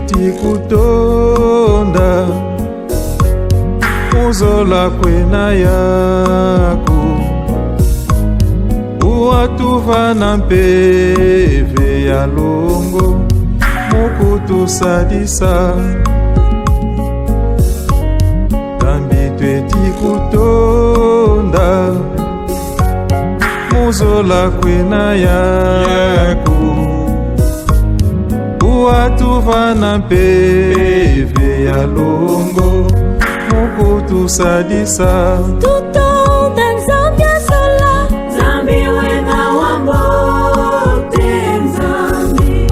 tikutonda muzola kwena yako uwatuva na mpeve ya longo mukutusadisa tambi twe tikutonda muzola kwena yako uwatuva na mpeve ya longo mukutusadisa tutonda nzambi azola nzambi wena wambote nzambi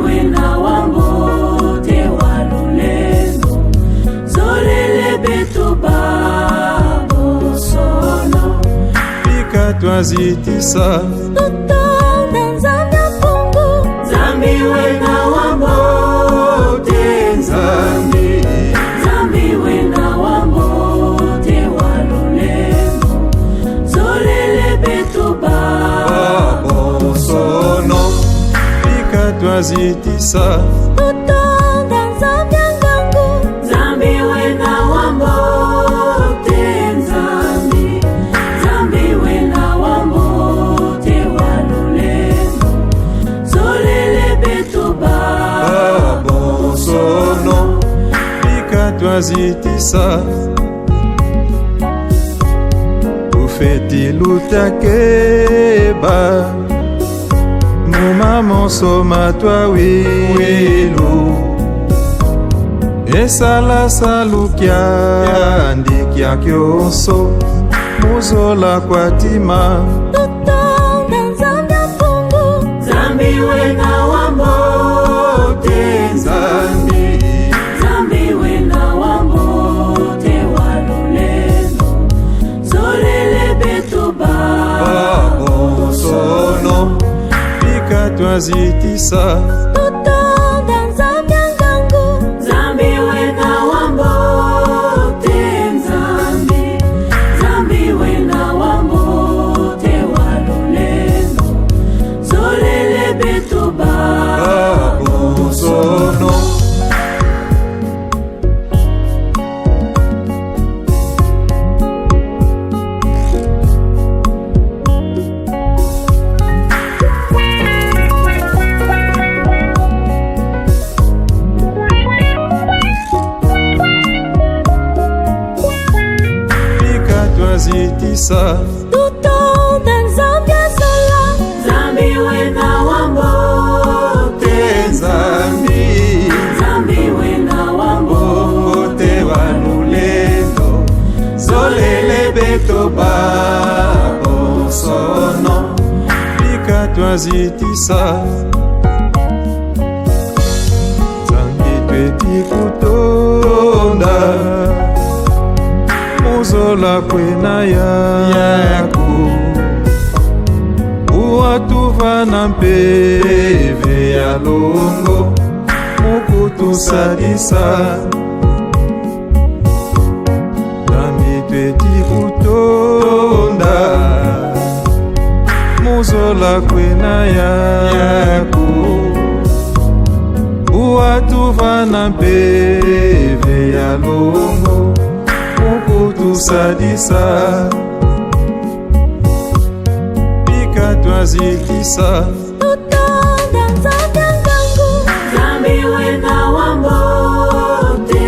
wena wambote walulendo zolele betu babo sono pika twazitisa tutonda nzambi apungu nzambi wena wambote nzambi wena wambote walulendo zolele betu babo sono pika twazitisa tutonda nzambi angangu nzambi wena wambote nzambi wena wambote walulendo zolele betu babo sono pika twazitisa ufeti lutakeba mumamosoma twawilu esala salukya ndikya kyonso muzola kwatima tutonda nzambi apungu nzambi wena wambote nzambi wena wambote walulendo zolele betu babo sono pika twazitisa tutonda nzambi angangu nzambi wena wambote nzambi wena wambote walulendo zolele betu babo sono twazitisa tutonda nzambi azola nzambi wena wambote nzambi wena wambote walulendo zolele beto babo sono pika twazitisa nzambi twe tikutonda muzola kwena yako uwatuva na mpeve ya longo mukutusadisa tambi twe tikutonda muzola kwena yako uwatuva na mpeve ya longo mukutusadisa pika twazitisa tutonda nzambi angangu nzambi wena wambote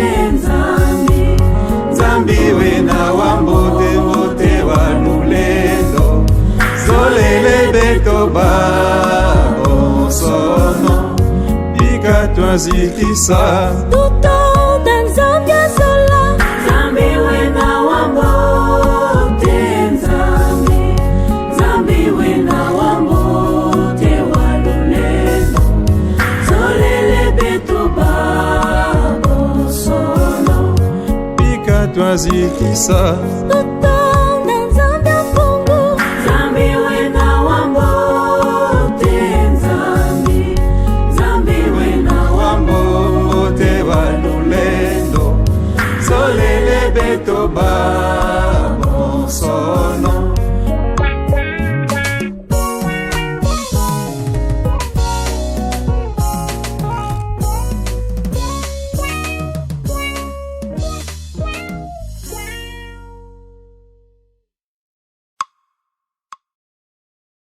nzambi wena wambote mbote walulendo zolele beto babo sono pika twazitisa tutonda nzambi azola nzambi wena wambote nzambi wena wambote walulendo zolele betu babo sono pika twazitisa tutonda nzambi apungu nzambi wena wambote nzambi wena wambote walulendo zolele beto babo